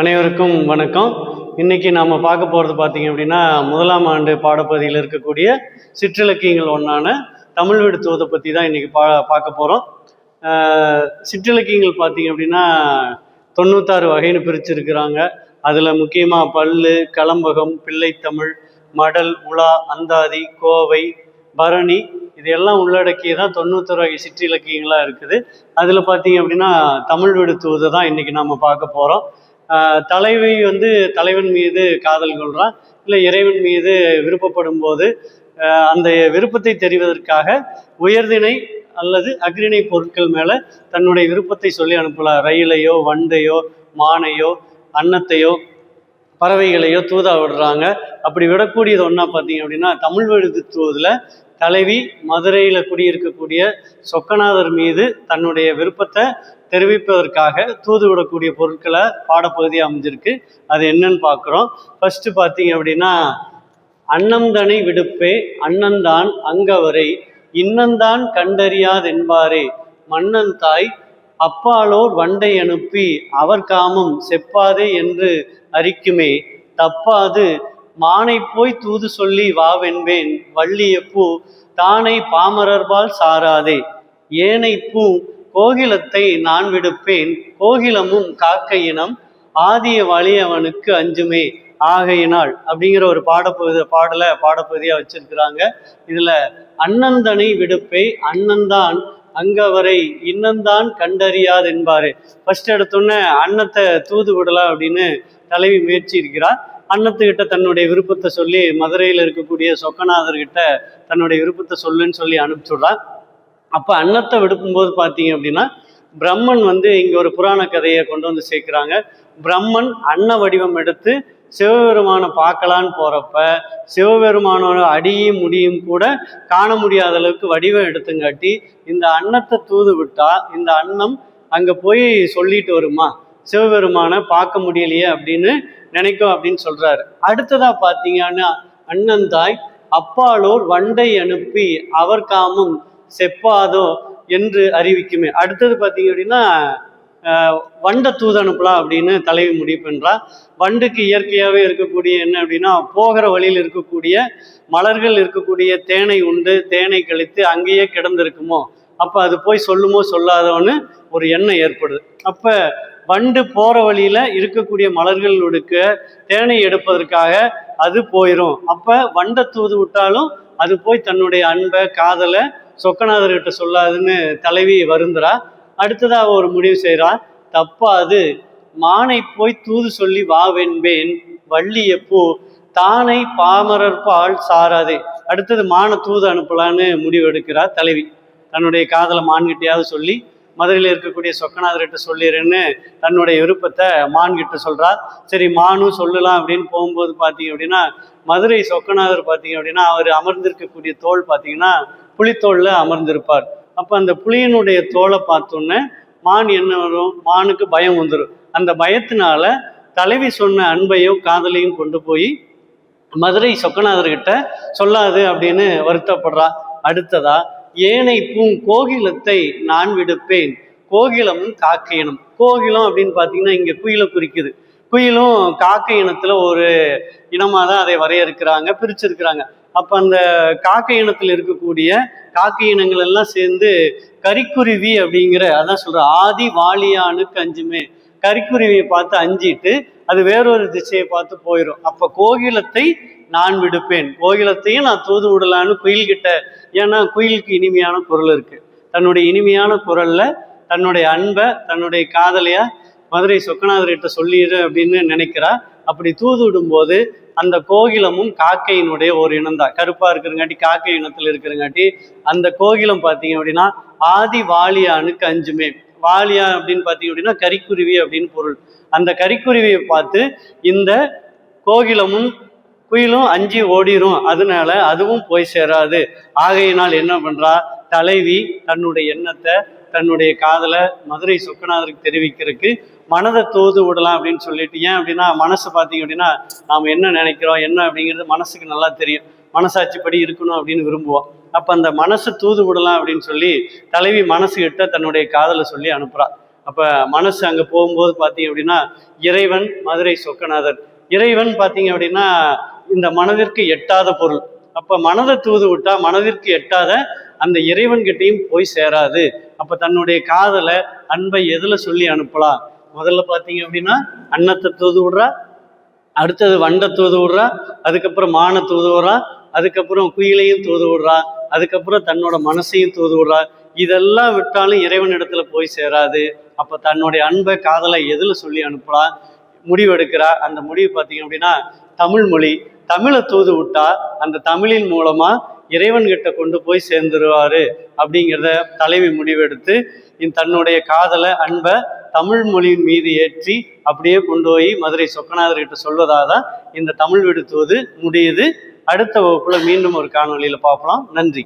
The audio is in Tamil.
அனைவருக்கும் வணக்கம். இன்னைக்கு நாம் பார்க்க போகிறது பார்த்தீங்க அப்படின்னா, முதலாம் ஆண்டு பாடப்பகுதியில் இருக்கக்கூடிய சிற்றிலக்கியங்கள் ஒன்றான தமிழ் வீடு தூதை பற்றி தான் இன்னைக்கு பார்க்க போகிறோம். சிற்றிலக்கியங்கள் பார்த்தீங்க அப்படின்னா 96 வகைன்னு பிரிச்சிருக்கிறாங்க. அதில் முக்கியமாக பல்லு, கலம்பகம், பிள்ளைத்தமிழ், மடல், உலா, அந்தாதி, கோவை, பரணி இதையெல்லாம் உள்ளடக்கியதான் 91 வகை சிற்றிலக்கியங்களாக இருக்குது. அதில் பார்த்தீங்க அப்படின்னா தமிழ் வீடு தூதை தான் இன்னைக்கு நாம் பார்க்க போகிறோம். தலைவி தலைவன் மீது காதல் கொள்றான், இல்லை இறைவன் மீது விருப்பப்படும் போது அந்த விருப்பத்தை தெரிவதற்காக உயர்திணை அல்லது அக்ரிணை பொருட்கள் மேலே தன்னுடைய விருப்பத்தை சொல்லி அனுப்பலாம். ரயிலையோ, வண்டையோ, மானையோ, அன்னத்தையோ, பறவைகளையோ தூதா விடுறாங்க. அப்படி விடக்கூடியது ஒன்றா பார்த்தீங்க அப்படின்னா தமிழ் வீடு தூதில் தலைவி மதுரையில் குடியிருக்கக்கூடிய சொக்கநாதர் மீது தன்னுடைய விருப்பத்தை தெரிவிப்பதற்காக தூது விடக்கூடிய பொருட்களை பாடப்பகுதி அமைஞ்சிருக்கு. அது என்னன்னு பார்க்குறோம். ஃபர்ஸ்ட் பார்த்தீங்க அப்படின்னா, அன்னந்தனை விடுப்பே அன்னந்தான் அங்கவரை இன்னந்தான் கண்டறியாதென்பாரே மன்னன் தாய் அப்பாலோர் வண்டை அனுப்பி அவர் காமம் செப்பாதே என்று அறிக்குமே தப்பாது மானை போய் தூது சொல்லி வாவென்பேன் வள்ளிய பூ தானை பாமரர்பால் சாராதே ஏனை பூ கோகிலத்தை நான் விடுப்பேன் கோகிலமும் காக்கையினம் ஆதிய வழியவனுக்கு அஞ்சுமே ஆகையினால் அப்படிங்கிற ஒரு பாடப்பகுதியா வச்சிருக்கிறாங்க. இதுல அன்னந்தனை விடுப்பை அன்னந்தான் அங்கவரை இன்னந்தான் கண்டறியாது என்பாரு. ஃபர்ஸ்ட் எடுத்தோன்னே அன்னத்தை தூது விடலாம் அப்படின்னு தலைவி முயற்சி இருக்கிறார். அன்னத்துக்கிட்ட தன்னுடைய விருப்பத்தை சொல்லி மதுரையில் இருக்கக்கூடிய சொக்கநாதர்கிட்ட தன்னுடைய விருப்பத்தை சொல்லுன்னு சொல்லி அனுப்பிச்சுடுறான். அப்போ அன்னத்தை விடுக்கும்போது பார்த்தீங்க அப்படின்னா பிரம்மன் இங்கே ஒரு புராண கதையை கொண்டு வந்து சேர்க்குறாங்க. பிரம்மன் அன்ன வடிவம் எடுத்து சிவபெருமானை பார்க்கலான்னு போகிறப்ப சிவபெருமானோட அடியும் முடியும் கூட காண முடியாத அளவுக்கு வடிவம் எடுத்துங்காட்டி இந்த அன்னத்தை தூது விட்டா இந்த அன்னம் அங்கே போய் சொல்லிட்டு வருமா, சிவபெருமானை பார்க்க முடியலையே அப்படின்னு நினைக்கும் அப்படின்னு சொல்றாரு. அடுத்ததா பார்த்தீங்கன்னா அண்ணந்தாய் அப்பாலோர் வண்டை அனுப்பி அவர் காமம் செப்பாதோ என்று அறிவிக்குமே. அடுத்தது பார்த்தீங்க அப்படின்னா வண்டை தூது அனுப்பலாம் அப்படின்னு தலைவி முடிவு பண்றா. வண்டுக்கு இயற்கையாகவே இருக்கக்கூடிய என்ன அப்படின்னா, போகிற வழியில் இருக்கக்கூடிய மலர்கள் இருக்கக்கூடிய தேனை உண்டு தேனை கழித்து அங்கேயே கிடந்திருக்குமோ, அப்போ அது போய் சொல்லுமோ சொல்லாதோன்னு ஒரு எண்ணம் ஏற்படுது. அப்போ வண்டு போகிற வழியில் இருக்கக்கூடிய மலர்களுக்கு தேனை எடுப்பதற்காக அது போயிடும். அப்போ வண்டை தூது விட்டாலும் அது போய் தன்னுடைய அன்பை காதலை சொக்கநாதர்கிட்ட சொல்லாதுன்னு தலைவி வருந்துறா. அடுத்ததாக ஒரு முடிவு செய்கிறா. தப்பாது மானை போய் தூது சொல்லி வாவென்பேன் வள்ளிய பூ தானை பாமரர்பால் சாராதே. அடுத்தது மான தூது அனுப்பலான்னு முடிவு எடுக்கிறார் தலைவி. தன்னுடைய காதலை மான்கிட்டையாவது சொல்லி மதுரையில் இருக்கக்கூடிய சொக்கநாதர்கிட்ட சொல்லிடுறேன்னு தன்னுடைய விருப்பத்தை மான்கிட்ட சொல்கிறார். சரி மானும் சொல்லலாம் அப்படின்னு போகும்போது பார்த்தீங்க அப்படின்னா மதுரை சொக்கநாதர் பார்த்தீங்க அப்படின்னா அவர் அமர்ந்திருக்கக்கூடிய தோல் பார்த்தீங்கன்னா புலித்தோளில் அமர்ந்திருப்பார். அப்போ அந்த புலியினுடைய தோலை பார்த்தோன்னே மான் என்ன வரும், மானுக்கு பயம் வந்துடும். அந்த பயத்தினால தலைவி சொன்ன அன்பையும் காதலையும் கொண்டு போய் மதுரை சொக்கநாதர்கிட்ட சொல்லாது அப்படின்னு வருத்தப்படுறா. அடுத்ததா ஏனை கோகிலத்தை நான் விடுப்பேன் கோகிலமும் காக்கையினம். கோகிலம் அப்படின்னு பார்த்தீங்கன்னா இங்கே குயிலை குறிக்குது. குயிலும் காக்கை இனத்துல ஒரு இனமாக தான் அதை வரையறுக்கிறாங்க, பிரிச்சிருக்கிறாங்க. அப்போ அந்த காக்கை இனத்தில் இருக்கக்கூடிய காக்கை இனங்கள் எல்லாம் சேர்ந்து கரிக்குருவி அப்படிங்கிற அதான் சொல்ற ஆதி வாலியானுக்கு அஞ்சுமே. கரிக்குருவியை பார்த்து அஞ்சிட்டு அது வேறொரு திசையை பார்த்து போயிடும். அப்போ கோகிலத்தை நான் விடுப்பேன், கோகிலத்தையும் நான் தூது விடலான்னு குயில்கிட்ட. ஏன்னா குயிலுக்கு இனிமையான குரல் இருக்கு. தன்னுடைய இனிமையான குரல்ல தன்னுடைய அன்பை தன்னுடைய காதலையா மதுரை சொக்கநாதர்கிட்ட சொல்லிடு அப்படின்னு நினைக்கிறா. அப்படி தூது விடும்போது அந்த கோகிலமும் காக்கையினுடைய ஒரு இனம் தான். கருப்பா இருக்கிறங்காட்டி காக்கை இனத்துல இருக்கிறங்காட்டி அந்த கோகிலம் பார்த்தீங்க அப்படின்னா ஆதி வாலியானுக்கு அஞ்சுமே. வாலியா அப்படின்னு பார்த்தீங்க அப்படின்னா கரிக்குருவி அப்படின்னு பொருள். அந்த கரிக்குருவியை பார்த்து இந்த கோகிலமும் குயிலும் அஞ்சி ஓடிரும், அதனால அதுவும் போய் சேராது. ஆகையினால் என்ன பண்றா தலைவி தன்னுடைய எண்ணத்தை தன்னுடைய காதலை மதுரை சொக்கநாதருக்கு தெரிவிக்கிறதுக்கு மனதை தூது விடலாம் அப்படின்னு சொல்லிட்டு. ஏன் அப்படின்னா மனசு பார்த்தீங்க அப்படின்னா நாம் என்ன நினைக்கிறோம் என்ன அப்படிங்கிறது மனசுக்கு நல்லா தெரியும். மனசாட்சிப்படி இருக்கணும் அப்படின்னு விரும்புவோம். அப்போ அந்த மனசு தூது விடலாம் அப்படின்னு சொல்லி தலைவி மனசுகிட்ட தன்னுடைய காதலை சொல்லி அனுப்புறா. அப்போ மனசு அங்கே போகும்போது பார்த்தீங்க அப்படின்னா இறைவன் மதுரை சொக்கநாதர். இறைவன் பார்த்தீங்க அப்படின்னா இந்த மனதிற்கு எட்டாத பொருள். அப்போ மனதை தூது விட்டா மனதிற்கு எட்டாத அந்த இறைவன்கிட்டையும் போய் சேராது. அப்போ தன்னுடைய காதலை அன்பை எதில் சொல்லி அனுப்பலாம்? முதல்ல பார்த்தீங்க அப்படின்னா அன்னத்தை தூது விடுறா, அடுத்தது வண்டை தூது விடுறா, அதுக்கப்புறம் மானை தூது விடுறா, அதுக்கப்புறம் குயிலையும் தூது விடுறா, அதுக்கப்புறம் தன்னோட மனசையும் தூது விடுறா. இதெல்லாம் விட்டாலும் இறைவன் இடத்துல போய் சேராது. அப்போ தன்னுடைய அன்பை காதலை எதில் சொல்லி அனுப்பலாம்? முடிவு எடுக்கிறா. அந்த முடிவு பார்த்தீங்க அப்படின்னா தமிழ் மொழி. தமிழை தூது விட்டா அந்த தமிழின் மூலமா இறைவன்கிட்ட கொண்டு போய் சேர்ந்துருவாரு அப்படிங்கிறத தலைவி முடிவெடுத்து தன்னுடைய காதலை அன்பை தமிழ் மொழியின் மீது ஏற்றி அப்படியே கொண்டு போய் மதுரை சொக்கநாதர்கிட்ட சொல்வதாக தான் இந்த தமிழ் வீடு தூது முடியுது. அடுத்த வகுப்புல மீண்டும் ஒரு காணொலியில பார்க்கலாம். நன்றி.